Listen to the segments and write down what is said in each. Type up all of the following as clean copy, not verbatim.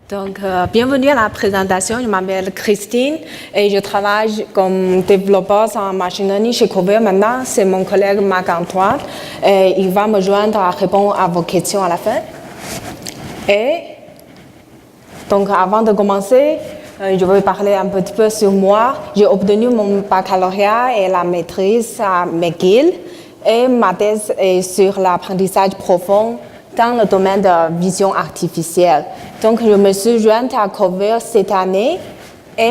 Donc, bienvenue à la présentation. Je m'appelle Christine et je travaille comme développeuse en machine learning chez Coveo. Maintenant, c'est mon collègue Marc-Antoine et il va me joindre à répondre à vos questions à la fin. Et donc, avant de commencer, je vais parler un petit peu sur moi. J'ai obtenu mon baccalauréat et la maîtrise à McGill et ma thèse est sur l'apprentissage profond dans le domaine de vision artificielle. Donc, je me suis jointe à Coveo cette année et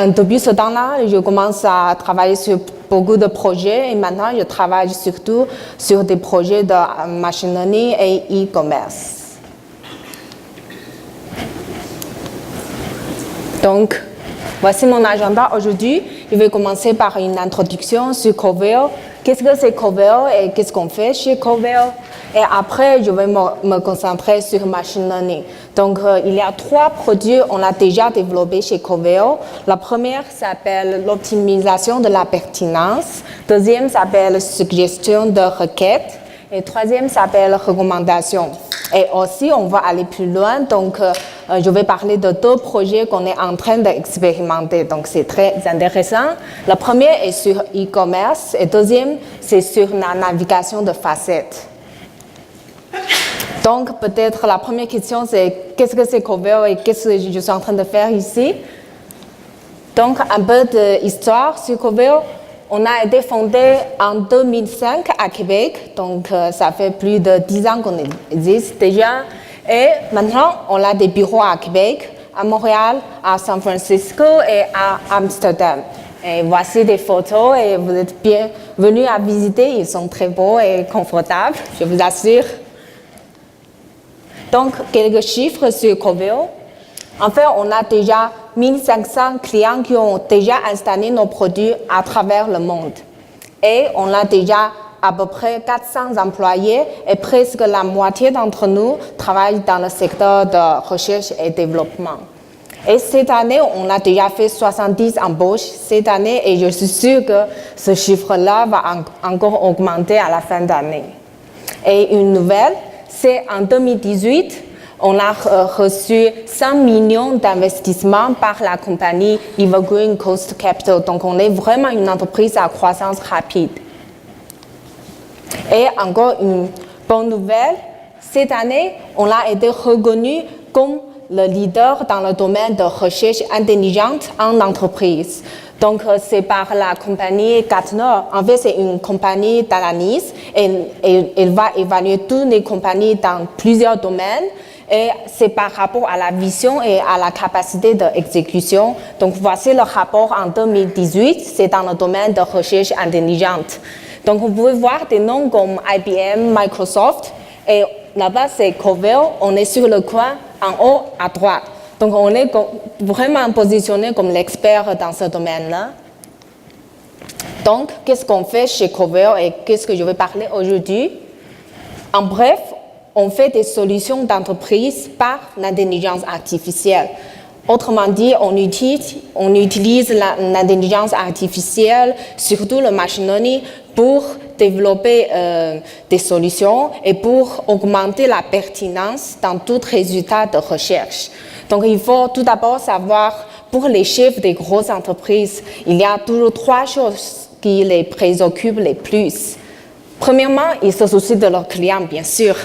depuis ce temps-là, je commence à travailler sur beaucoup de projets et maintenant, je travaille surtout sur des projets de machine learning et e-commerce. Donc, voici mon agenda aujourd'hui. Je vais commencer par une introduction sur Coveo. Qu'est-ce que c'est Coveo et qu'est-ce qu'on fait chez Coveo? Et après, je vais me concentrer sur machine learning. Donc, il y a 3 produits qu'on a déjà développés chez Coveo. La première s'appelle l'optimisation de la pertinence. Deuxième s'appelle suggestion de requête. Et troisième s'appelle recommandation. Et aussi, on va aller plus loin. Donc, je vais parler de 2 projets qu'on est en train d'expérimenter. Donc, c'est très intéressant. Le premier est sur e-commerce et deuxième, c'est sur la navigation de facettes. Donc, peut-être la première question, c'est qu'est-ce que c'est Coveo et qu'est-ce que je suis en train de faire ici? Donc, un peu d'histoire sur Coveo. On a été fondé en 2005 à Québec, donc ça fait plus de 10 ans qu'on existe déjà. Et maintenant, on a des bureaux à Québec, à Montréal, à San Francisco et à Amsterdam. Et voici des photos et vous êtes bienvenus à visiter, ils sont très beaux et confortables, je vous assure. Donc, quelques chiffres sur Coveo. En fait, on a déjà 1500 clients qui ont déjà installé nos produits à travers le monde. Et on a déjà à peu près 400 employés et presque la moitié d'entre nous travaillent dans le secteur de recherche et développement. Et cette année, on a déjà fait 70 embauches cette année et je suis sûre que ce chiffre-là va encore augmenter à la fin d'année. Et une nouvelle, c'est en 2018, on a reçu 100 millions d'investissements par la compagnie Evergreen Coast Capital. Donc, on est vraiment une entreprise à croissance rapide. Et encore une bonne nouvelle, cette année, on a été reconnu comme le leader dans le domaine de recherche intelligente en entreprise. Donc, c'est par la compagnie Gartner. En fait, c'est une compagnie d'analyse et elle va évaluer toutes les compagnies dans plusieurs domaines. Et c'est par rapport à la vision et à la capacité d'exécution. Donc, voici le rapport en 2018. C'est dans le domaine de recherche intelligente. Donc, vous pouvez voir des noms comme IBM, Microsoft. Et là-bas, c'est Coveo. On est sur le coin en haut à droite. Donc, on est vraiment positionné comme l'expert dans ce domaine-là. Donc, qu'est-ce qu'on fait chez Coveo et qu'est-ce que je vais parler aujourd'hui? En bref, on fait des solutions d'entreprise par l'intelligence artificielle. Autrement dit, on utilise l'intelligence artificielle, surtout le machine learning, pour développer des solutions et pour augmenter la pertinence dans tout résultat de recherche. Donc, il faut tout d'abord savoir, pour les chefs des grosses entreprises, il y a toujours 3 choses qui les préoccupent le plus. Premièrement, ils se soucient de leurs clients, bien sûr.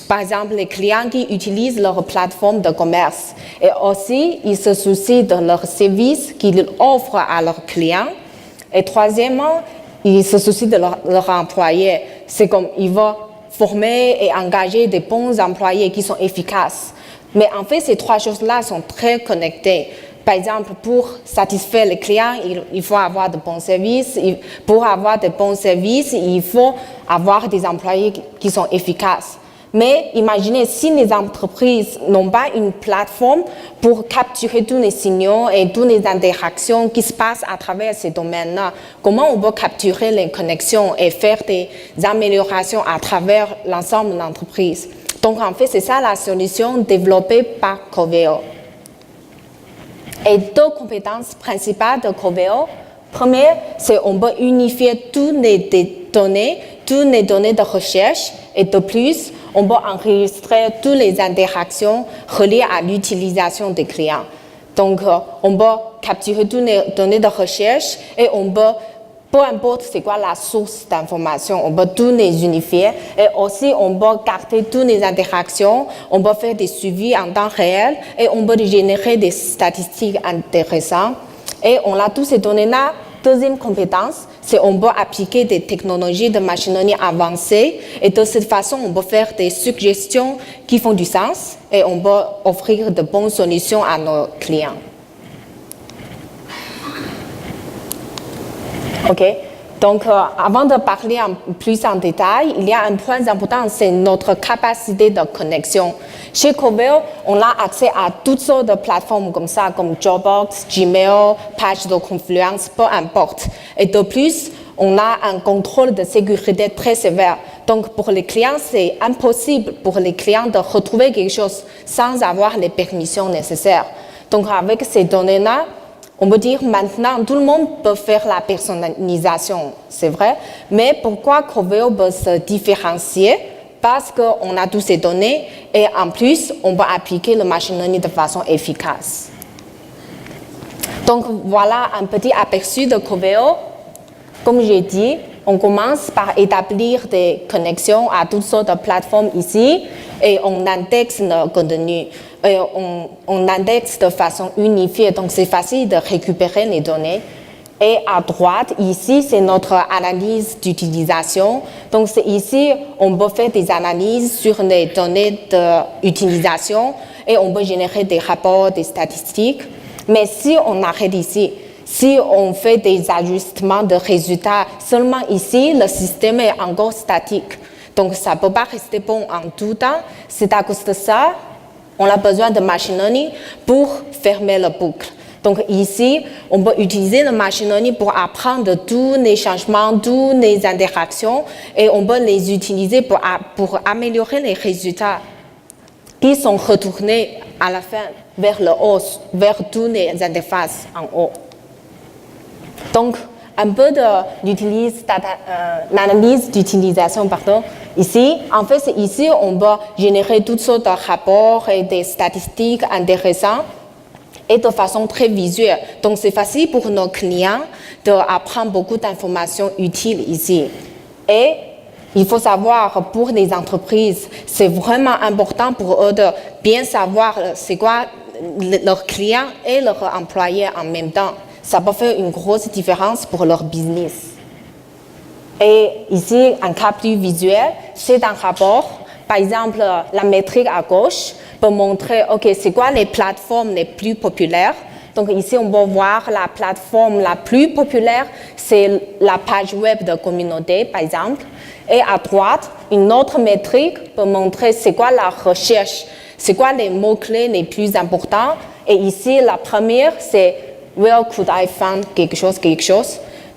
Par exemple, les clients qui utilisent leur plateforme de commerce. Et aussi, ils se soucient de leurs services qu'ils offrent à leurs clients. Et troisièmement, ils se soucient de leurs employés. C'est comme ils vont former et engager des bons employés qui sont efficaces. Mais en fait, ces 3 choses-là sont très connectées. Par exemple, pour satisfaire les clients, il faut avoir de bons services. Pour avoir de bons services, il faut avoir des employés qui sont efficaces. Mais imaginez, si les entreprises n'ont pas une plateforme pour capturer tous les signaux et toutes les interactions qui se passent à travers ces domaines-là, comment on peut capturer les connexions et faire des améliorations à travers l'ensemble de l'entreprise? Donc, en fait, c'est ça la solution développée par Coveo. Et 2 compétences principales de Coveo. Première, c'est qu'on peut unifier toutes les données de recherche. Et de plus, on peut enregistrer toutes les interactions reliées à l'utilisation des clients. Donc, on peut capturer toutes les données de recherche et on peut, peu importe c'est quoi la source d'information, on peut tout les unifier et aussi on peut garder toutes les interactions, on peut faire des suivis en temps réel et on peut générer des statistiques intéressantes. Et on a toutes ces données-là. Deuxième compétence, c'est qu'on peut appliquer des technologies de machine learning avancées et de cette façon, on peut faire des suggestions qui font du sens et on peut offrir de bonnes solutions à nos clients. OK. Donc, avant de parler plus en détail, il y a un point important, c'est notre capacité de connexion. Chez Coveo, on a accès à toutes sortes de plateformes comme ça, comme Dropbox, Gmail, page de Confluence, peu importe. Et de plus, on a un contrôle de sécurité très sévère. Donc, pour les clients, c'est impossible pour les clients de retrouver quelque chose sans avoir les permissions nécessaires. Donc, avec ces données-là, on peut dire maintenant, tout le monde peut faire la personnalisation, c'est vrai, mais pourquoi Coveo peut se différencier? Parce qu'on a toutes ces données et en plus, on peut appliquer le machine learning de façon efficace. Donc, voilà un petit aperçu de Coveo. Comme j'ai dit, on commence par établir des connexions à toutes sortes de plateformes ici et on indexe le contenu. Et on indexe de façon unifiée, donc c'est facile de récupérer les données. Et à droite, ici, c'est notre analyse d'utilisation. Donc c'est ici, on peut faire des analyses sur les données d'utilisation et on peut générer des rapports, des statistiques. Mais si on arrête ici, si on fait des ajustements de résultats, seulement ici, le système est encore statique. Donc ça ne peut pas rester bon en tout temps. C'est à cause de ça, on a besoin de machine learning pour fermer la boucle. Donc ici, on peut utiliser le machine learning pour apprendre tous les changements, toutes les interactions et on peut les utiliser pour améliorer les résultats qui sont retournés à la fin vers le haut, vers toutes les interfaces en haut. Donc, un peu de l'analyse d'utilisation, ici. En fait, c'est ici on peut générer toutes sortes de rapports et des statistiques intéressantes et de façon très visuelle. Donc, c'est facile pour nos clients d'apprendre beaucoup d'informations utiles ici. Et il faut savoir, pour les entreprises, c'est vraiment important pour eux de bien savoir c'est quoi leurs clients et leurs employés en même temps. Ça peut faire une grosse différence pour leur business. Et ici, un cas plus visuel, c'est un rapport. Par exemple, la métrique à gauche peut montrer, OK, c'est quoi les plateformes les plus populaires. Donc ici, on peut voir la plateforme la plus populaire, c'est la page web de communauté, par exemple. Et à droite, une autre métrique peut montrer c'est quoi la recherche, c'est quoi les mots-clés les plus importants. Et ici, la première, c'est Where could I find quelque chose.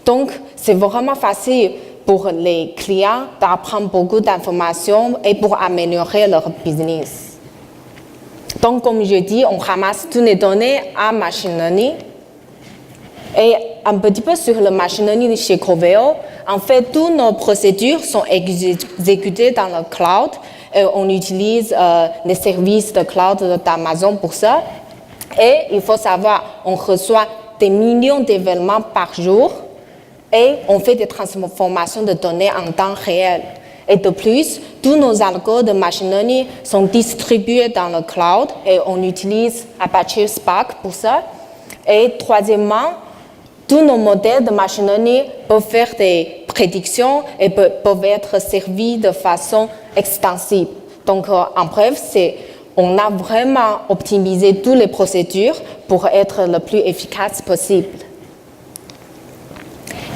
Donc, c'est vraiment facile pour les clients d'apprendre beaucoup d'informations et pour améliorer leur business. Donc, comme je dis, on ramasse toutes les données à machine learning. Et un petit peu sur le machine learning chez Coveo, en fait, toutes nos procédures sont exécutées dans le cloud. Et on utilise les services de cloud d'Amazon pour ça. Et il faut savoir, on reçoit des millions d'événements par jour et on fait des transformations de données en temps réel. Et de plus, tous nos algos de machine learning sont distribués dans le cloud et on utilise Apache Spark pour ça. Et troisièmement, tous nos modèles de machine learning peuvent faire des prédictions et peuvent être servis de façon extensive. Donc, en bref, on a vraiment optimisé toutes les procédures pour être le plus efficace possible.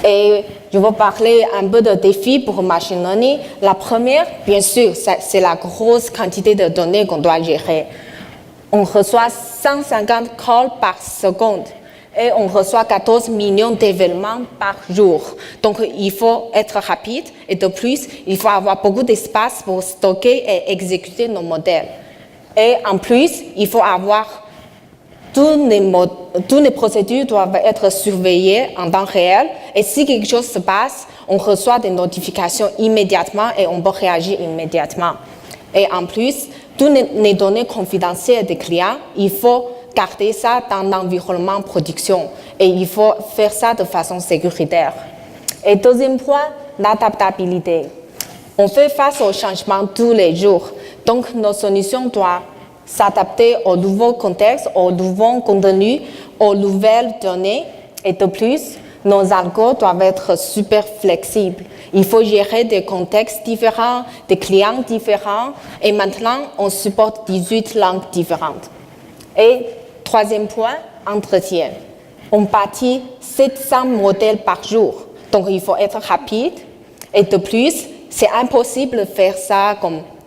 Et je vais parler un peu de défis pour machine learning. La première, bien sûr, c'est la grosse quantité de données qu'on doit gérer. On reçoit 150 calls par seconde et on reçoit 14 millions d'événements par jour. Donc, il faut être rapide et de plus, il faut avoir beaucoup d'espace pour stocker et exécuter nos modèles. Et en plus, il faut avoir toutes les procédures doivent être surveillées en temps réel. Et si quelque chose se passe, on reçoit des notifications immédiatement et on peut réagir immédiatement. Et en plus, toutes les données confidentielles des clients, il faut garder ça dans l'environnement production et il faut faire ça de façon sécuritaire. Et deuxième point, l'adaptabilité. On fait face aux changements tous les jours, donc nos solutions doivent s'adapter aux nouveaux contextes, aux nouveaux contenus, aux nouvelles données. Et de plus, nos algos doivent être super flexibles. Il faut gérer des contextes différents, des clients différents, et maintenant, on supporte 18 langues différentes. Et troisième point, entretien. On bâtit 700 modèles par jour, donc il faut être rapide. Et de plus, c'est impossible de faire ça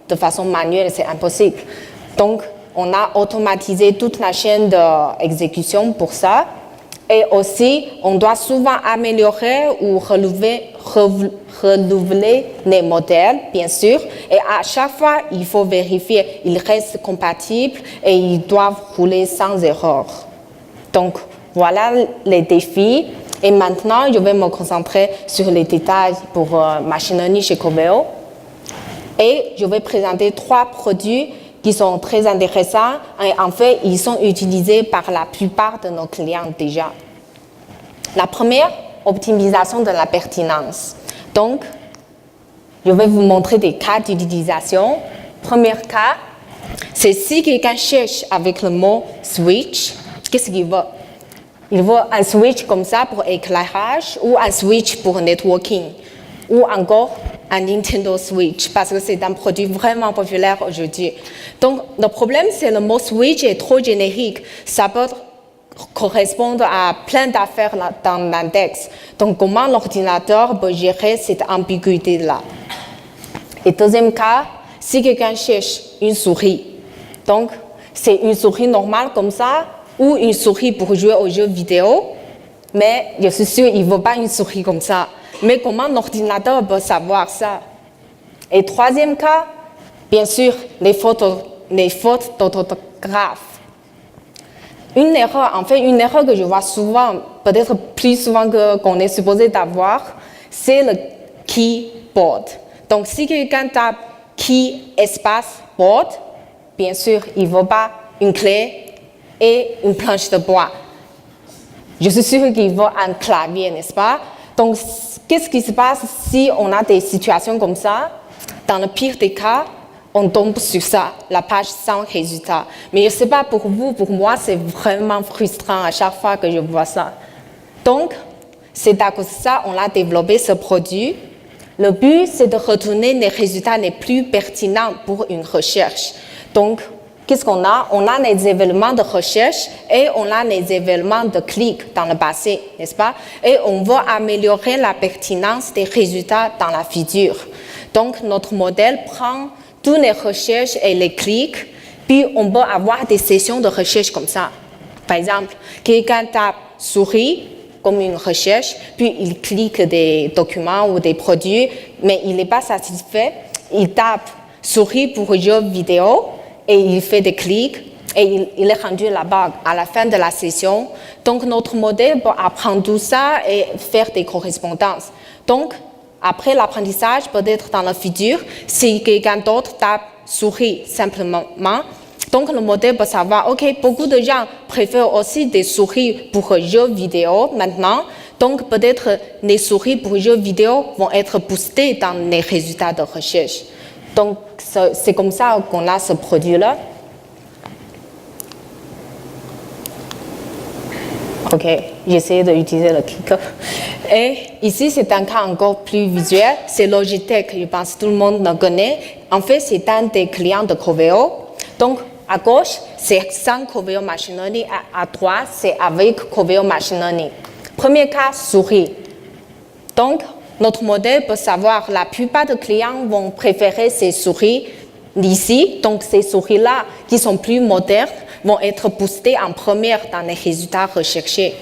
de façon manuelle, c'est impossible. Donc, on a automatisé toute la chaîne d'exécution pour ça. Et aussi, on doit souvent améliorer ou renouveler les modèles, bien sûr. Et à chaque fois, il faut vérifier qu'ils restent compatibles et ils doivent rouler sans erreur. Donc, voilà les défis. Et maintenant, je vais me concentrer sur les détails pour machine learning chez Coveo. Et je vais présenter 3 produits qui sont très intéressants et en fait, ils sont utilisés par la plupart de nos clients déjà. La première, optimisation de la pertinence. Donc, je vais vous montrer des cas d'utilisation. Premier cas, c'est si quelqu'un cherche avec le mot switch, qu'est-ce qu'il veut? Il veut un switch comme ça pour éclairage ou un switch pour networking ou encore un Nintendo Switch parce que c'est un produit vraiment populaire aujourd'hui. Donc, le problème, c'est que le mot switch est trop générique. Ça peut correspondre à plein d'affaires dans l'index. Donc, comment l'ordinateur peut gérer cette ambiguïté-là? Et deuxième cas, si quelqu'un cherche une souris, donc c'est une souris normale comme ça ou une souris pour jouer aux jeux vidéo, mais je suis sûre qu'il ne veut pas une souris comme ça. Mais comment l'ordinateur peut savoir ça? Et troisième cas, bien sûr, les fautes d'orthographe. Une erreur que je vois souvent, peut-être plus souvent qu'on est supposé d'avoir, c'est le keyboard. Donc, si quelqu'un tape key espace board, bien sûr, il ne veut pas une clé et une planche de bois. Je suis sûre qu'il veut un clavier, n'est-ce pas? Donc, qu'est-ce qui se passe si on a des situations comme ça? Dans le pire des cas, on tombe sur ça, la page sans résultat. Mais je ne sais pas pour vous, pour moi, c'est vraiment frustrant à chaque fois que je vois ça. Donc, c'est à cause de ça qu'on a développé ce produit. Le but, c'est de retourner les résultats les plus pertinents pour une recherche. Donc, qu'est-ce qu'on a? On a les événements de recherche et on a les événements de clic dans le passé, n'est-ce pas? Et on va améliorer la pertinence des résultats dans la future. Donc, notre modèle prend toutes les recherches et les clics, puis on peut avoir des sessions de recherche comme ça. Par exemple, quelqu'un tape souris comme une recherche, puis il clique des documents ou des produits, mais il n'est pas satisfait. Il tape souris pour jeux vidéo et il fait des clics et il est rendu là-bas à la fin de la session. Donc, notre modèle peut apprendre tout ça et faire des correspondances. Donc, après l'apprentissage, peut-être dans le futur, si quelqu'un d'autre tape souris simplement, donc le modèle peut savoir, OK, beaucoup de gens préfèrent aussi des souris pour jeux vidéo maintenant, donc peut-être les souris pour jeux vidéo vont être boostées dans les résultats de recherche. Donc c'est comme ça qu'on a ce produit-là. OK, j'essaie d'utiliser le clicker. Et ici, c'est un cas encore plus visuel. C'est Logitech, je pense que tout le monde le connaît. En fait, c'est un des clients de Coveo. Donc, à gauche, c'est sans Coveo Machine Learning. À droite, c'est avec Coveo Machine Learning. Premier cas, souris. Donc, notre modèle peut savoir la plupart des clients vont préférer ces souris ici. Donc, ces souris-là, qui sont plus modernes, vont être boostées en première dans les résultats recherchés.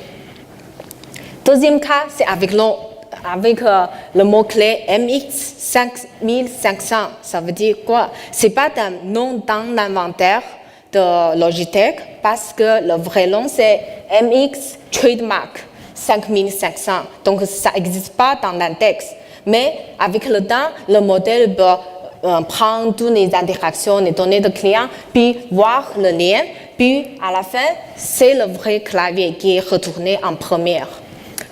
Deuxième cas, c'est avec le mot-clé MX5500. Ça veut dire quoi? Ce n'est pas un nom dans l'inventaire de Logitech parce que le vrai nom, c'est MX Trademark 5500. Donc, ça n'existe pas dans l'index. Mais avec le temps, le modèle peut prendre toutes les interactions, les données de client, puis voir le lien, puis à la fin, c'est le vrai clavier qui est retourné en première.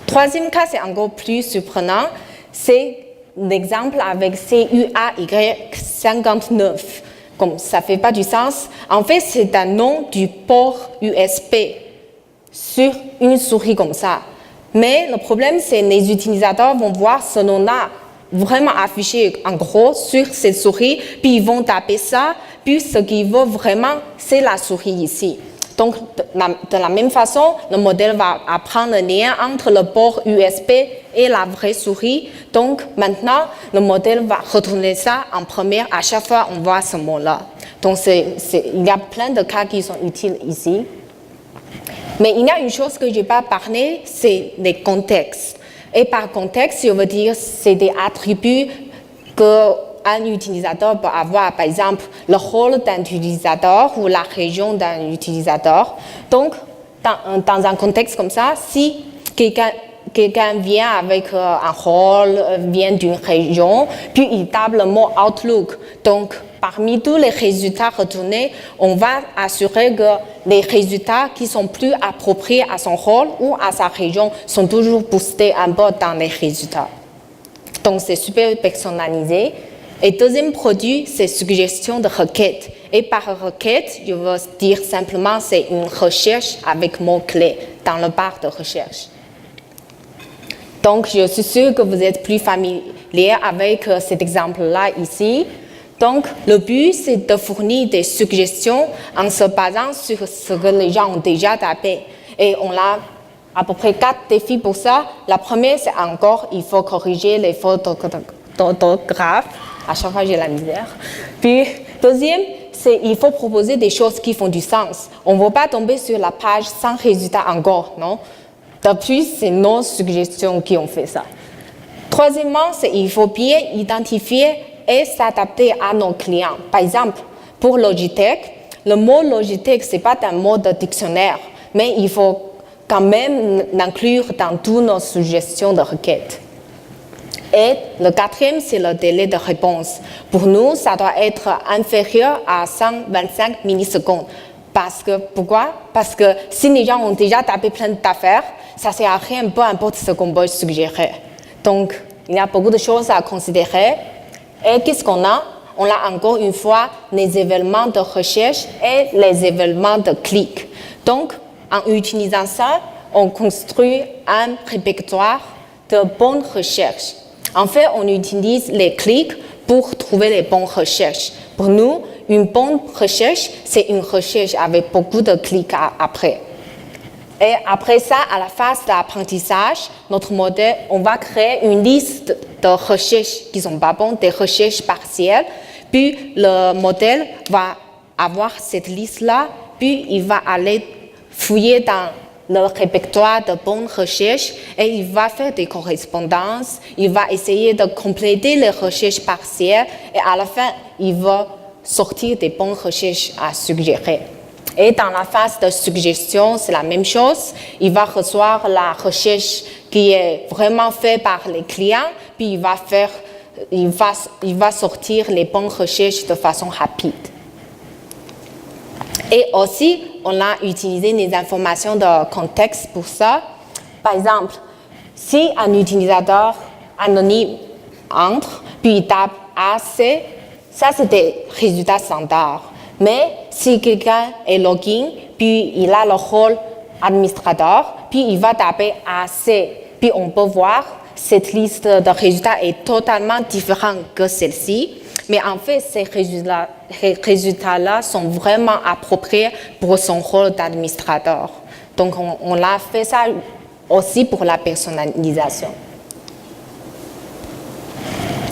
Troisième cas, c'est encore plus surprenant, c'est l'exemple avec CUAY59. Comme ça ne fait pas du sens. En fait, c'est un nom du port USB sur une souris comme ça. Mais le problème, c'est que les utilisateurs vont voir ce nom-là vraiment affiché en gros sur cette souris, puis ils vont taper ça, puis ce qu'ils veulent vraiment, c'est la souris ici. Donc, de la même façon, le modèle va apprendre le lien entre le port USB et la vraie souris. Donc, maintenant, le modèle va retourner ça en première à chaque fois qu'on voit ce mot-là. Donc, il y a plein de cas qui sont utiles ici. Mais il y a une chose que je n'ai pas parlé, c'est les contextes. Et par contexte, je veux dire, c'est des attributs qu'un utilisateur peut avoir, par exemple, le rôle d'un utilisateur ou la région d'un utilisateur. Donc, dans un contexte comme ça, si quelqu'un vient avec un rôle, vient d'une région, puis il tape le mot Outlook. Donc, parmi tous les résultats retournés, on va assurer que les résultats qui sont plus appropriés à son rôle ou à sa région sont toujours boostés un peu dans les résultats. Donc, c'est super personnalisé. Et deuxième produit, c'est suggestion de requête. Et par requête, je veux dire simplement, c'est une recherche avec mots-clés dans le barre de recherche. Donc, je suis sûre que vous êtes plus familier avec cet exemple-là ici. Donc, le but, c'est de fournir des suggestions en se basant sur ce que les gens ont déjà tapé. Et on a à peu près 4 défis pour ça. La première, c'est encore, il faut corriger les fautes d'orthographe. À chaque fois, j'ai la misère. Puis, deuxième, c'est il faut proposer des choses qui font du sens. On ne veut pas tomber sur la page sans résultat encore, non? Depuis, c'est nos suggestions qui ont fait ça. Troisièmement, c'est il faut bien identifier et s'adapter à nos clients. Par exemple, pour Logitech, le mot Logitech, ce n'est pas un mot de dictionnaire, mais il faut quand même l'inclure dans toutes nos suggestions de requêtes. Et le quatrième, c'est le délai de réponse. Pour nous, ça doit être inférieur à 125 millisecondes. Pourquoi? Parce que si les gens ont déjà tapé plein d'affaires, ça ne sert à rien, peu importe ce qu'on peut suggérer. Donc, il y a beaucoup de choses à considérer. Et qu'est-ce qu'on a? On a encore une fois les événements de recherche et les événements de clic. Donc, en utilisant ça, on construit un répertoire de bonnes recherches. En fait, on utilise les clics pour trouver les bonnes recherches. Pour nous, une bonne recherche, c'est une recherche avec beaucoup de clics après. Et après ça, à la phase d'apprentissage, notre modèle, on va créer une liste de recherches qui ne sont pas bonnes, des recherches partielles. Puis le modèle va avoir cette liste-là, puis il va aller fouiller dans le répertoire de bonnes recherches et il va faire des correspondances, il va essayer de compléter les recherches partielles et à la fin, il va sortir des bonnes recherches à suggérer. Et dans la phase de suggestion, c'est la même chose. Il va recevoir la recherche qui est vraiment faite par les clients, puis il va sortir les bonnes recherches de façon rapide. Et aussi, on a utilisé les informations de contexte pour ça. Par exemple, si un utilisateur anonyme entre, puis il tape AC, ça c'est des résultats standards. Mais si quelqu'un est login, puis il a le rôle administrateur, puis il va taper AC, puis on peut voir cette liste de résultats est totalement différente que celle-ci. Mais en fait, ces résultats-là sont vraiment appropriés pour son rôle d'administrateur. Donc, on a fait ça aussi pour la personnalisation.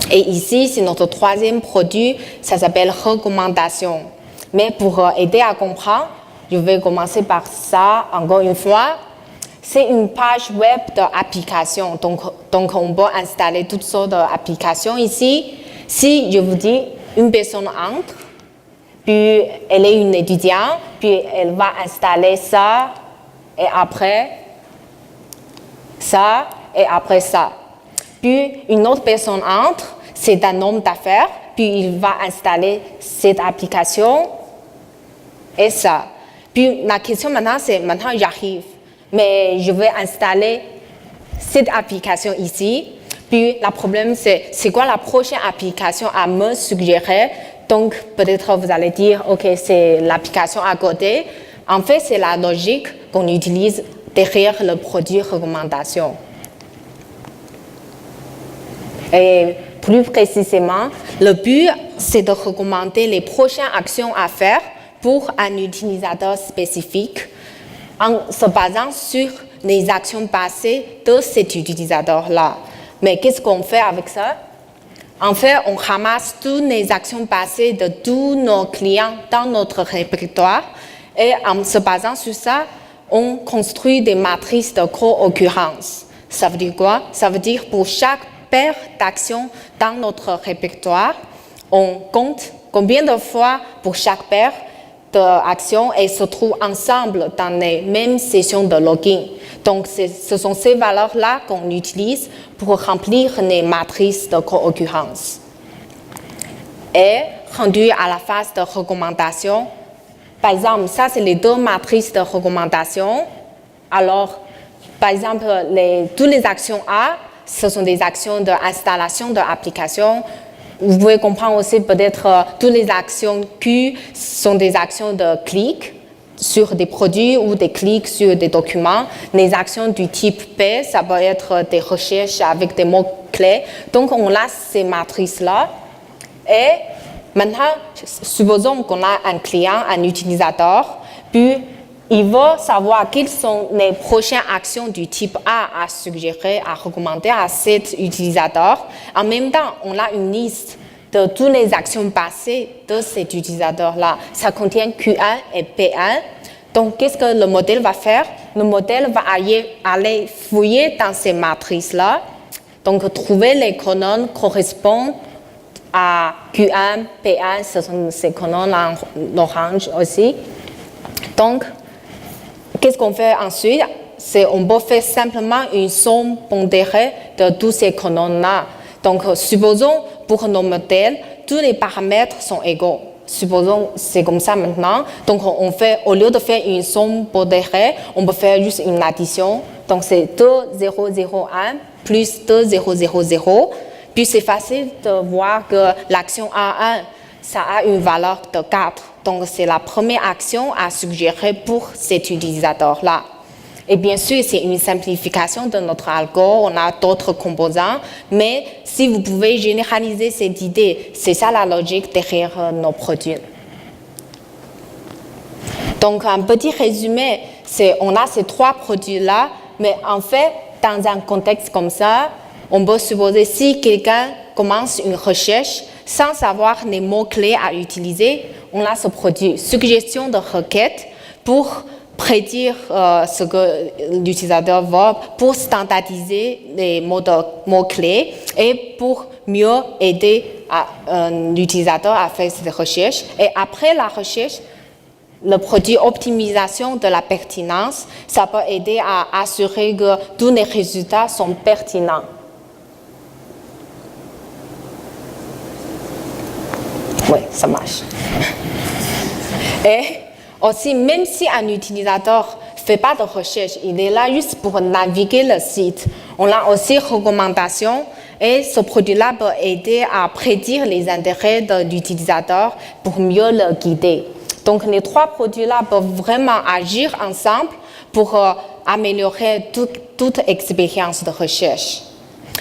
Et ici, c'est notre troisième produit, ça s'appelle recommandation. Mais pour aider à comprendre, je vais commencer par ça encore une fois. C'est une page web d'application. Donc, on peut installer toutes sortes d'applications ici. Si je vous dis, une personne entre, puis elle est une étudiante, puis elle va installer ça, et après ça, et après ça. Puis une autre personne entre, c'est un homme d'affaires, puis il va installer cette application et ça. Puis la question maintenant, c'est maintenant j'arrive, mais je vais installer cette application ici. Puis le problème, c'est quoi la prochaine application à me suggérer? Donc peut-être vous allez dire, ok, c'est l'application à côté. En fait, c'est la logique qu'on utilise derrière le produit recommandation. Et plus précisément, le but, c'est de recommander les prochaines actions à faire pour un utilisateur spécifique en se basant sur les actions passées de cet utilisateur-là. Mais qu'est-ce qu'on fait avec ça? En fait, on ramasse toutes les actions passées de tous nos clients dans notre répertoire et en se basant sur ça, on construit des matrices de co-occurrence. Ça veut dire quoi? Ça veut dire pour chaque paire d'actions dans notre répertoire, on compte combien de fois pour chaque paire d'actions elles se trouvent ensemble dans les mêmes sessions de login. Donc, ce sont ces valeurs-là qu'on utilise pour remplir les matrices de co-occurrence. Et rendu à la phase de recommandation, par exemple, ça, c'est les deux matrices de recommandation. Alors, par exemple, toutes les actions A, ce sont des actions d'installation de l'application. Vous pouvez comprendre aussi peut-être toutes les actions Q sont des actions de clic sur des produits ou des clics sur des documents. Les actions du type P, ça peut être des recherches avec des mots-clés. Donc, on a ces matrices-là. Et maintenant, supposons qu'on a un client, un utilisateur, puis il veut savoir quelles sont les prochaines actions du type A à suggérer, à recommander à cet utilisateur. En même temps, on a une liste de toutes les actions passées de cet utilisateur-là. Ça contient Q1 et P1. Donc, qu'est-ce que le modèle va faire? Le modèle va aller fouiller dans ces matrices-là, donc trouver les colonnes correspondant à Q1, P1, ce sont ces colonnes en orange aussi. Donc, qu'est-ce qu'on fait ensuite? On peut faire simplement une somme pondérée de toutes ces colonnes-là. Donc, supposons pour nos modèles, tous les paramètres sont égaux. Supposons c'est comme ça maintenant. Donc, au lieu de faire une somme pondérée, on peut faire juste une addition. Donc, c'est 2, 0, 0, 1 plus 2, 0, 0, 0. Puis, c'est facile de voir que l'action A1, ça a une valeur de 4. Donc, c'est la première action à suggérer pour cet utilisateur-là. Et bien sûr, c'est une simplification de notre algo, on a d'autres composants, mais si vous pouvez généraliser cette idée, c'est ça la logique derrière nos produits. Donc, un petit résumé, on a ces trois produits-là, mais en fait, dans un contexte comme ça, on peut supposer si quelqu'un commence une recherche sans savoir les mots-clés à utiliser, on a ce produit, suggestion de requête pour prédire ce que l'utilisateur veut, pour standardiser les mots-clés et pour mieux aider l'utilisateur à faire cette recherche. Et après la recherche, le produit optimisation de la pertinence, ça peut aider à assurer que tous les résultats sont pertinents. Oui, ça marche. Et aussi, même si un utilisateur ne fait pas de recherche, il est là juste pour naviguer le site. On a aussi recommandations et ce produit-là peut aider à prédire les intérêts de l'utilisateur pour mieux le guider. Donc, les trois produits-là peuvent vraiment agir ensemble pour améliorer toute expérience de recherche.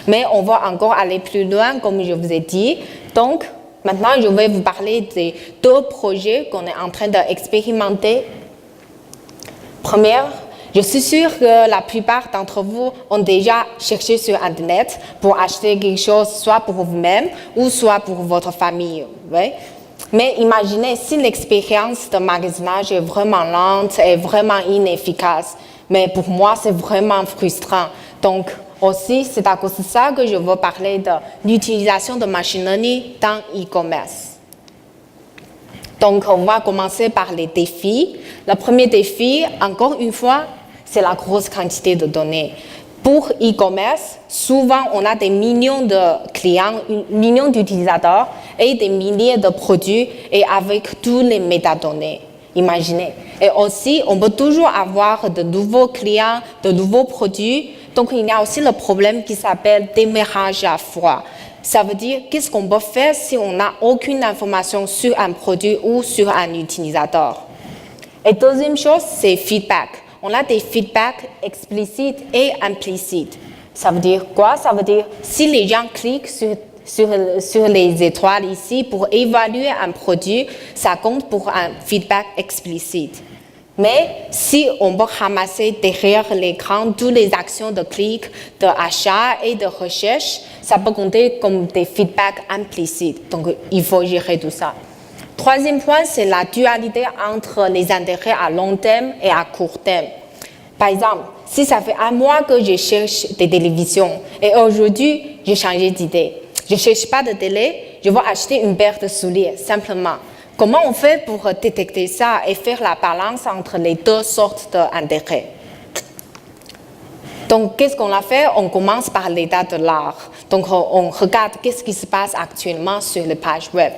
Mais on va encore aller plus loin, comme je vous ai dit. Donc, maintenant, je vais vous parler des deux projets qu'on est en train d'expérimenter. Première, je suis sûre que la plupart d'entre vous ont déjà cherché sur Internet pour acheter quelque chose, soit pour vous-même ou soit pour votre famille. Oui? Mais imaginez si l'expérience de magasinage est vraiment lente et vraiment inefficace. Mais pour moi, c'est vraiment frustrant. Donc, aussi, c'est à cause de ça que je veux parler de l'utilisation de machine learning dans e-commerce. Donc, on va commencer par les défis. Le premier défi, encore une fois, c'est la grosse quantité de données. Pour e-commerce, souvent on a des millions de clients, millions d'utilisateurs et des milliers de produits et avec tous les métadonnées. Imaginez. Et aussi, on peut toujours avoir de nouveaux clients, de nouveaux produits. Donc, il y a aussi le problème qui s'appelle démarrage à froid. Ça veut dire qu'est-ce qu'on peut faire si on n'a aucune information sur un produit ou sur un utilisateur. Et deuxième chose, c'est feedback. On a des feedbacks explicites et implicites. Ça veut dire quoi? Ça veut dire si les gens cliquent sur les étoiles ici pour évaluer un produit, ça compte pour un feedback explicite. Mais si on peut ramasser derrière l'écran toutes les actions de clic, d'achat et de recherche, ça peut compter comme des feedbacks implicites. Donc, il faut gérer tout ça. Troisième point, c'est la dualité entre les intérêts à long terme et à court terme. Par exemple, si ça fait un mois que je cherche des télévisions et aujourd'hui, j'ai changé d'idée. Je ne cherche pas de télé, je veux acheter une paire de souliers, simplement. Comment on fait pour détecter ça et faire la balance entre les deux sortes d'intérêts? Donc, qu'est-ce qu'on a fait? On commence par l'état de l'art. Donc, on regarde qu'est-ce qui se passe actuellement sur les pages web.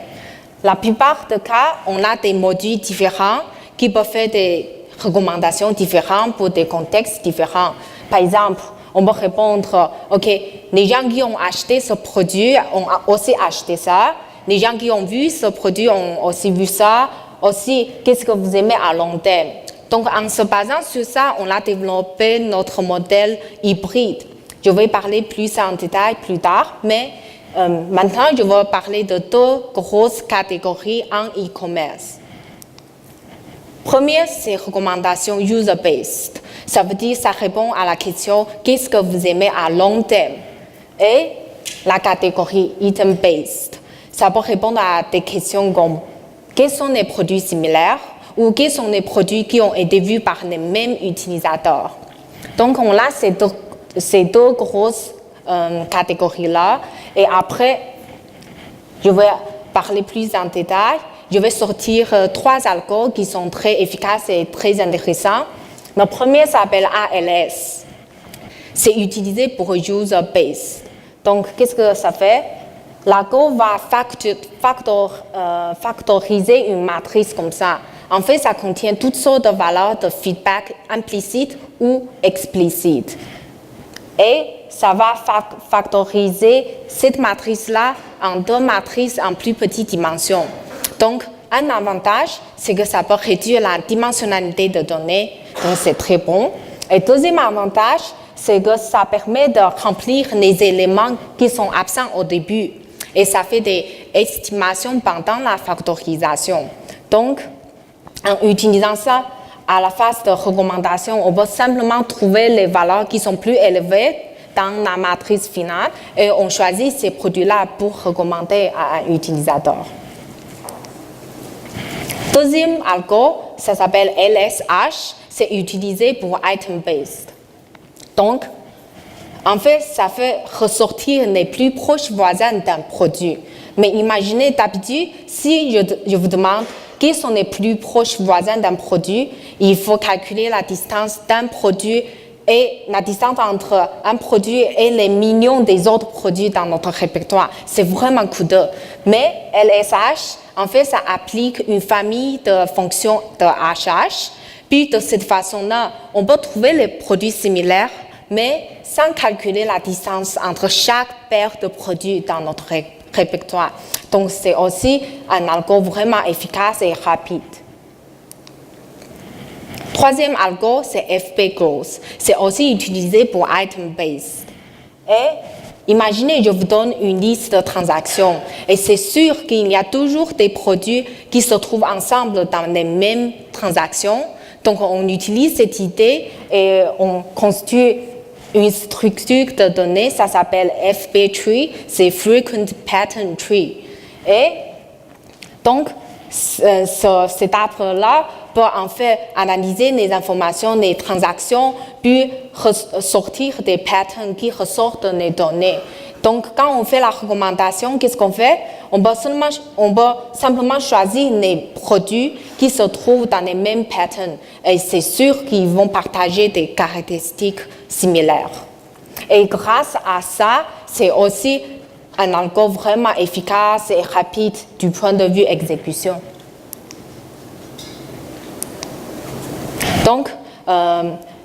La plupart des cas, on a des modules différents qui peuvent faire des recommandations différentes pour des contextes différents. Par exemple, on peut répondre, OK, les gens qui ont acheté ce produit ont aussi acheté ça. Les gens qui ont vu ce produit ont aussi vu ça. Aussi, qu'est-ce que vous aimez à long terme? Donc, en se basant sur ça, on a développé notre modèle hybride. Je vais parler plus en détail plus tard, mais maintenant, je vais parler de deux grosses catégories en e-commerce. Première, c'est recommandation user-based. Ça veut dire que ça répond à la question « Qu'est-ce que vous aimez à long terme ?» Et la catégorie item-based. Ça peut répondre à des questions comme « Quels sont les produits similaires ?» ou « Quels sont les produits qui ont été vus par les mêmes utilisateurs ?» Donc, on a ces deux grosses catégories-là. Et après, je vais parler plus en détail. Je vais sortir trois algos qui sont très efficaces et très intéressants. Le premier s'appelle ALS. C'est utilisé pour user-based. Donc, qu'est-ce que ça fait? L'algo va factoriser une matrice comme ça. En fait, ça contient toutes sortes de valeurs de feedback implicites ou explicites. Et ça va factoriser cette matrice-là en deux matrices en plus petite dimension. Donc, un avantage, c'est que ça peut réduire la dimensionnalité de données, donc c'est très bon. Et deuxième avantage, c'est que ça permet de remplir les éléments qui sont absents au début. Et ça fait des estimations pendant la factorisation. Donc, en utilisant ça à la phase de recommandation, on peut simplement trouver les valeurs qui sont plus élevées dans la matrice finale et on choisit ces produits-là pour recommander à un utilisateur. Deuxième algo, ça s'appelle LSH, c'est utilisé pour item-based. Donc, en fait, ça fait ressortir les plus proches voisins d'un produit. Mais imaginez d'habitude, si je vous demande quels sont les plus proches voisins d'un produit, il faut calculer la distance d'un produit et la distance entre un produit et les millions des autres produits dans notre répertoire. C'est vraiment coûteux. Mais LSH, en fait, ça applique une famille de fonctions de hachage. Puis de cette façon-là, on peut trouver les produits similaires, mais sans calculer la distance entre chaque paire de produits dans notre répertoire. Donc, c'est aussi un algo vraiment efficace et rapide. Troisième algo, c'est FP Growth. C'est aussi utilisé pour item-based. Et imaginez, je vous donne une liste de transactions. Et c'est sûr qu'il y a toujours des produits qui se trouvent ensemble dans les mêmes transactions. Donc, on utilise cette idée et on construit une structure de données, ça s'appelle FP Tree, c'est Frequent Pattern Tree. Et donc, cet arbre-là peut en fait analyser les informations, les transactions, puis sortir des patterns qui ressortent des données. Donc, quand on fait la recommandation, qu'est-ce qu'on fait? On peut simplement choisir les produits qui se trouvent dans les mêmes patterns. Et c'est sûr qu'ils vont partager des caractéristiques similaires. Et grâce à ça, c'est aussi un algo vraiment efficace et rapide du point de vue exécution. Donc,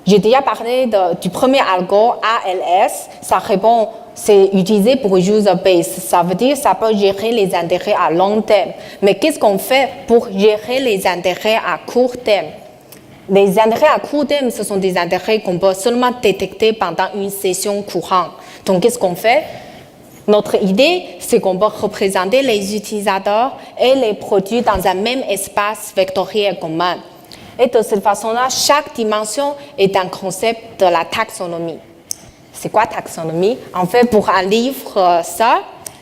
j'ai déjà parlé du premier algo ALS, ça répond, c'est utilisé pour user base, ça veut dire que ça peut gérer les intérêts à long terme. Mais qu'est-ce qu'on fait pour gérer les intérêts à court terme? Les intérêts à court terme, ce sont des intérêts qu'on peut seulement détecter pendant une session courante. Donc, qu'est-ce qu'on fait? Notre idée, c'est qu'on peut représenter les utilisateurs et les produits dans un même espace vectoriel commun. Et de cette façon-là, chaque dimension est un concept de la taxonomie. C'est quoi taxonomie? En fait, pour un livre,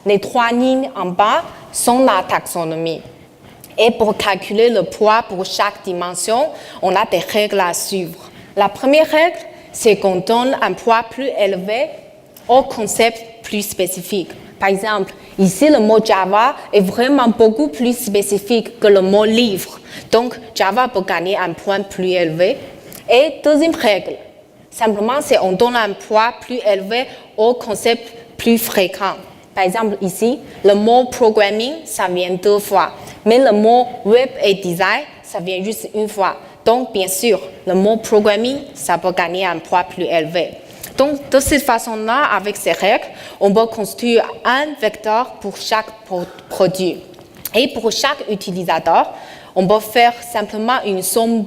les 3 lignes en bas sont la taxonomie. Et pour calculer le poids pour chaque dimension, on a des règles à suivre. La première règle, c'est qu'on donne un poids plus élevé au concept plus spécifique. Par exemple, ici, le mot Java est vraiment beaucoup plus spécifique que le mot livre. Donc, Java peut gagner un point plus élevé. Et deuxième règle, simplement, c'est qu'on donne un poids plus élevé au concept plus fréquent. Par exemple, ici, le mot programming, ça vient 2 fois. Mais le mot web et design, ça vient juste 1 fois. Donc, bien sûr, le mot programming, ça peut gagner un poids plus élevé. Donc, de cette façon-là, avec ces règles, on peut construire un vecteur pour chaque produit. Et pour chaque utilisateur, on peut faire simplement une somme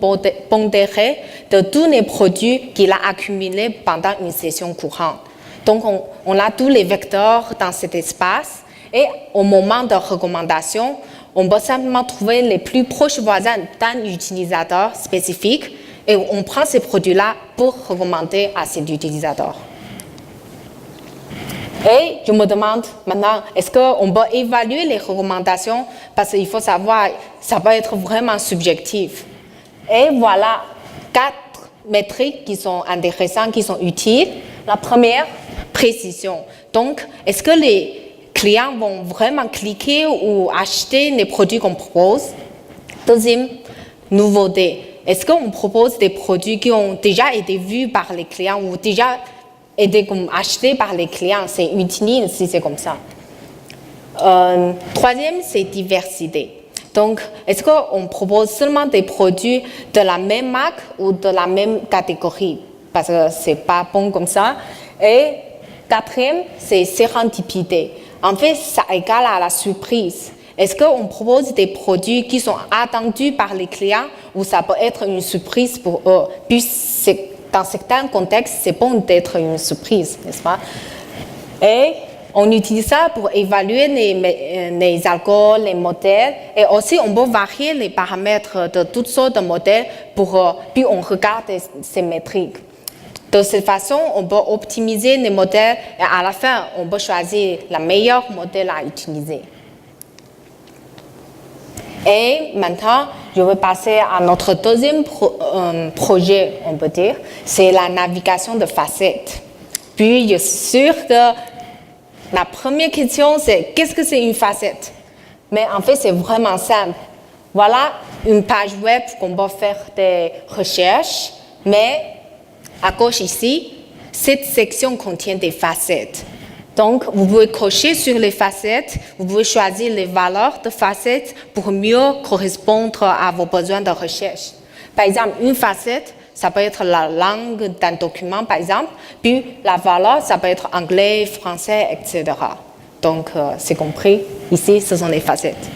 pondérée de tous les produits qu'il a accumulés pendant une session courante. Donc, on a tous les vecteurs dans cet espace et au moment de recommandation, on peut simplement trouver les plus proches voisins d'un utilisateur spécifique et on prend ces produits-là pour recommander à cet utilisateur. Et je me demande maintenant, est-ce qu'on peut évaluer les recommandations? Parce qu'il faut savoir, ça peut être vraiment subjectif. Et voilà 4 métriques qui sont intéressantes, qui sont utiles. La première, précision. Donc, est-ce que les clients vont vraiment cliquer ou acheter les produits qu'on propose? Deuxième, nouveauté. Est-ce qu'on propose des produits qui ont déjà été vus par les clients ou déjà été achetés par les clients? C'est utile si c'est comme ça. Troisième, c'est diversité. Donc, est-ce qu'on propose seulement des produits de la même marque ou de la même catégorie? Parce que ce n'est pas bon comme ça. Et quatrième, c'est sérendipité. En fait, ça égale à la surprise. Est-ce qu'on propose des produits qui sont attendus par les clients ou ça peut être une surprise pour eux? Puis, dans certains contextes, c'est bon d'être une surprise, n'est-ce pas? Et on utilise ça pour évaluer les algos, les modèles, et aussi on peut varier les paramètres de toutes sortes de modèles, puis on regarde ces métriques. De cette façon, on peut optimiser les modèles et à la fin, on peut choisir le meilleur modèle à utiliser. Et maintenant, je vais passer à notre deuxième projet, on peut dire, c'est la navigation de facettes. Puis, je suis sûre que la première question, c'est qu'est-ce que c'est une facette? Mais en fait, c'est vraiment simple. Voilà une page web qu'on peut faire des recherches, mais à gauche ici, cette section contient des facettes. Donc, vous pouvez cocher sur les facettes, vous pouvez choisir les valeurs de facettes pour mieux correspondre à vos besoins de recherche. Par exemple, une facette, ça peut être la langue d'un document, par exemple, puis la valeur, ça peut être anglais, français, etc. Donc, c'est compris. Ici, ce sont les facettes.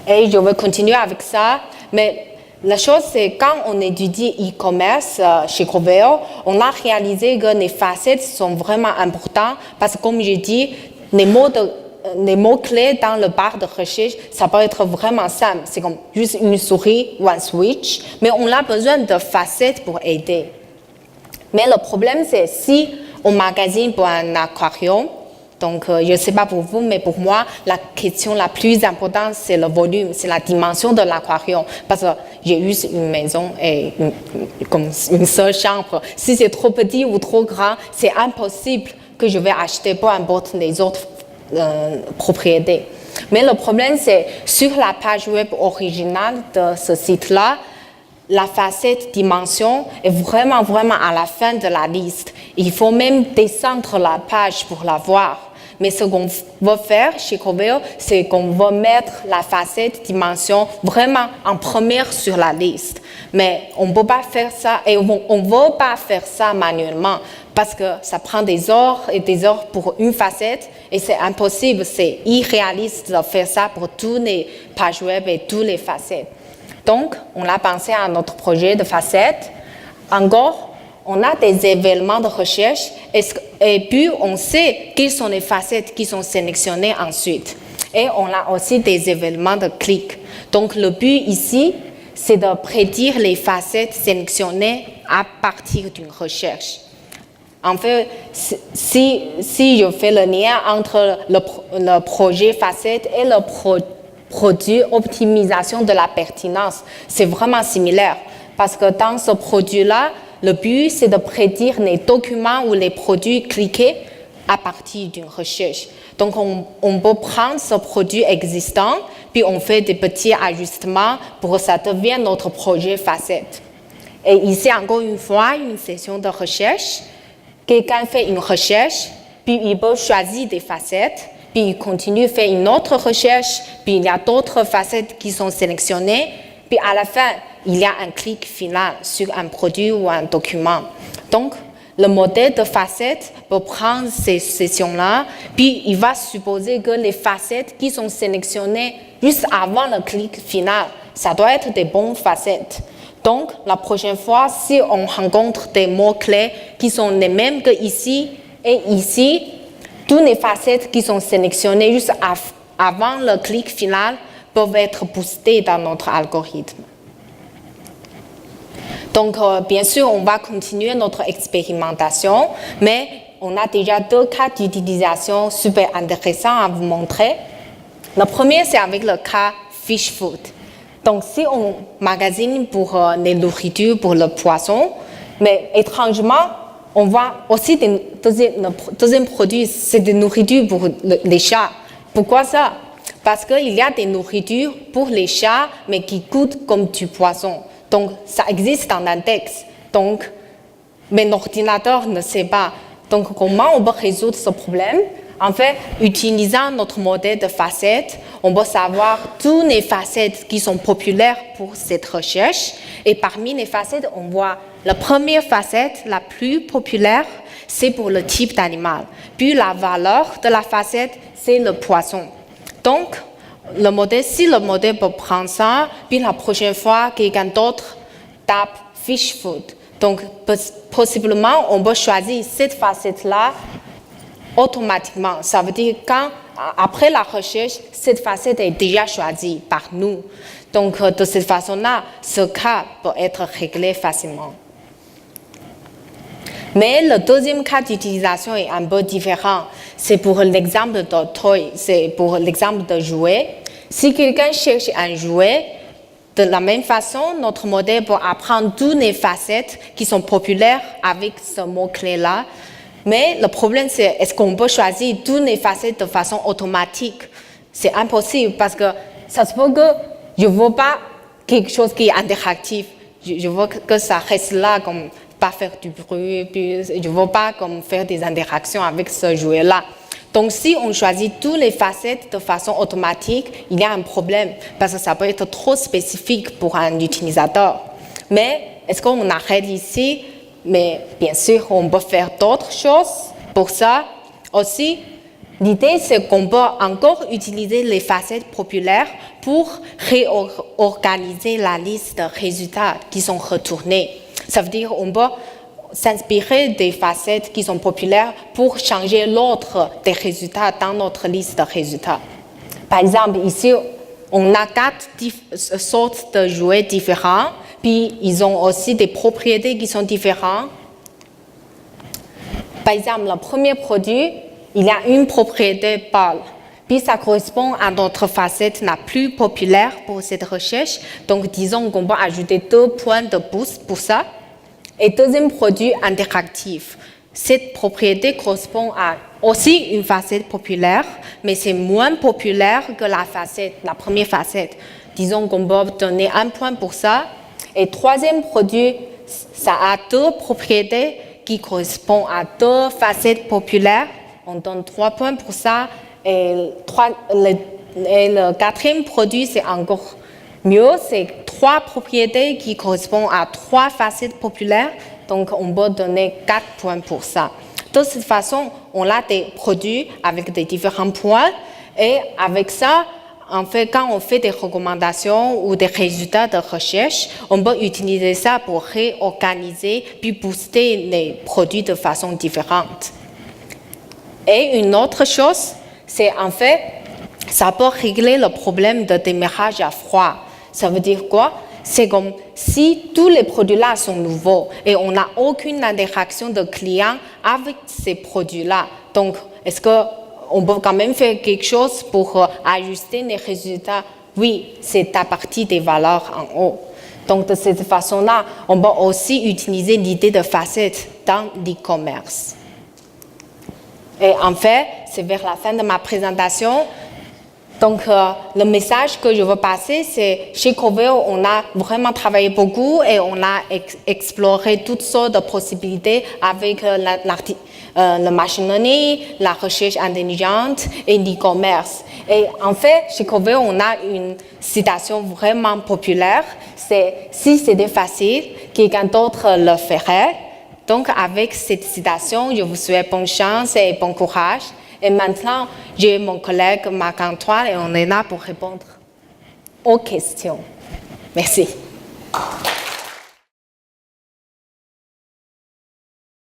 Et je vais continuer avec ça, mais la chose, c'est quand on étudie e-commerce chez Coveo, on a réalisé que les facettes sont vraiment importantes parce que, comme j'ai dit, les mots-clés dans le barre de recherche, ça peut être vraiment simple. C'est comme juste une souris ou un switch, mais on a besoin de facettes pour aider. Mais le problème, c'est si on magasine pour un aquarium, donc je ne sais pas pour vous, mais pour moi, la question la plus importante, c'est le volume, c'est la dimension de l'aquarium. Parce que j'ai eu une maison et comme une seule chambre. Si c'est trop petit ou trop grand, c'est impossible que je vais acheter, peu importe les autres propriétés. Mais le problème, c'est sur la page web originale de ce site-là, la facette dimension est vraiment à la fin de la liste. Il faut même descendre la page pour la voir. Mais ce qu'on va faire chez Coveo, c'est qu'on va mettre la facette dimension vraiment en première sur la liste. Mais on ne peut pas faire ça et on ne veut pas faire ça manuellement parce que ça prend des heures et des heures pour une facette et c'est impossible, c'est irréaliste de faire ça pour toutes les pages web et toutes les facettes. Donc, on a pensé à notre projet de facettes. Encore, on a des événements de recherche et puis on sait quelles sont les facettes qui sont sélectionnées ensuite. Et on a aussi des événements de clic. Donc le but ici, c'est de prédire les facettes sélectionnées à partir d'une recherche. En fait, si je fais le lien entre le projet facette et le produit optimisation de la pertinence, c'est vraiment similaire. Parce que dans ce produit-là, le but, c'est de prédire les documents ou les produits cliqués à partir d'une recherche. Donc, on peut prendre ce produit existant, puis on fait des petits ajustements pour que ça devienne notre projet facette. Et ici, encore une fois, une session de recherche. Quelqu'un fait une recherche, puis il peut choisir des facettes, puis il continue à faire une autre recherche, puis il y a d'autres facettes qui sont sélectionnées, puis à la fin, il y a un clic final sur un produit ou un document. Donc, le modèle de facettes peut prendre ces sessions-là, puis il va supposer que les facettes qui sont sélectionnées juste avant le clic final, ça doit être des bonnes facettes. Donc, la prochaine fois, si on rencontre des mots-clés qui sont les mêmes que ici et ici, toutes les facettes qui sont sélectionnées juste avant le clic final peuvent être boostées dans notre algorithme. Donc, bien sûr, on va continuer notre expérimentation, mais on a déjà 2 cas d'utilisation super intéressants à vous montrer. Le premier, c'est avec le cas Fish Food. Donc, si on magasine pour les nourritures pour le poisson, mais étrangement, on voit aussi le deuxième produit, c'est des nourritures pour les chats. Pourquoi ça? Parce qu'il y a des nourritures pour les chats, mais qui coûtent comme du poisson. Donc, ça existe en index. Donc, mais l'ordinateur ne sait pas. Donc, comment on peut résoudre ce problème? En fait, utilisant notre modèle de facettes, on peut savoir toutes les facettes qui sont populaires pour cette recherche. Et parmi les facettes, on voit la première facette, la plus populaire, c'est pour le type d'animal. Puis la valeur de la facette, c'est le poisson. Donc, si le modèle peut prendre ça, puis la prochaine fois, quelqu'un d'autre tape fish food. Donc, possiblement, on peut choisir cette facette-là automatiquement. Ça veut dire qu'après la recherche, cette facette est déjà choisie par nous. Donc, de cette façon-là, ce cas peut être réglé facilement. Mais le deuxième cas d'utilisation est un peu différent. C'est pour l'exemple de toy, c'est pour l'exemple de jouet. Si quelqu'un cherche un jouet, de la même façon, notre modèle peut apprendre toutes les facettes qui sont populaires avec ce mot-clé-là. Mais le problème, c'est est-ce qu'on peut choisir toutes les facettes de façon automatique? C'est impossible parce que ça se peut que je ne veux pas quelque chose qui est interactif. Je veux que ça reste là comme pas faire du bruit, puis je ne veux pas comme faire des interactions avec ce jouet-là. Donc, si on choisit toutes les facettes de façon automatique, il y a un problème parce que ça peut être trop spécifique pour un utilisateur. Mais est-ce qu'on arrête ici? Mais bien sûr, on peut faire d'autres choses pour ça. Aussi, l'idée, c'est qu'on peut encore utiliser les facettes populaires pour réorganiser la liste de résultats qui sont retournés. Ça veut dire qu'on peut s'inspirer des facettes qui sont populaires pour changer l'ordre des résultats dans notre liste de résultats. Par exemple, ici, on a 4 sortes de jouets différents, puis ils ont aussi des propriétés qui sont différentes. Par exemple, le premier produit, il y a une propriété pâle. Puis ça correspond à notre facette la plus populaire pour cette recherche. Donc, disons qu'on peut ajouter 2 points de boost pour ça. Et deuxième produit interactif. Cette propriété correspond à aussi une facette populaire, mais c'est moins populaire que la première facette. Disons qu'on peut obtenir 1 point pour ça. Et troisième produit, ça a deux propriétés qui correspondent à deux facettes populaires. On donne 3 points pour ça. Et le quatrième produit, c'est encore mieux. C'est 3 propriétés qui correspondent à 3 facettes populaires. Donc, on peut donner 4 points pour ça. De cette façon, on a des produits avec des différents points. Et avec ça, en fait, quand on fait des recommandations ou des résultats de recherche, on peut utiliser ça pour réorganiser puis booster les produits de façon différente. Et une autre chose, c'est en fait, ça peut régler le problème de démarrage à froid. Ça veut dire quoi? C'est comme si tous les produits-là sont nouveaux et on n'a aucune interaction de client avec ces produits-là. Donc, est-ce qu'on peut quand même faire quelque chose pour ajuster les résultats? Oui, c'est à partir des valeurs en haut. Donc, de cette façon-là, on peut aussi utiliser l'idée de facette dans l'e-commerce. Et en fait, c'est vers la fin de ma présentation. Donc, le message que je veux passer, c'est chez Coveo, on a vraiment travaillé beaucoup et on a exploré toutes sortes de possibilités avec le machine learning, la recherche intelligente et l'e-commerce. Et en fait, chez Coveo, on a une citation vraiment populaire, c'est « Si c'était facile, quelqu'un d'autre le ferait ». Donc, avec cette citation, je vous souhaite bonne chance et bon courage. Et maintenant, j'ai mon collègue Marc-Antoine et on est là pour répondre aux questions. Merci.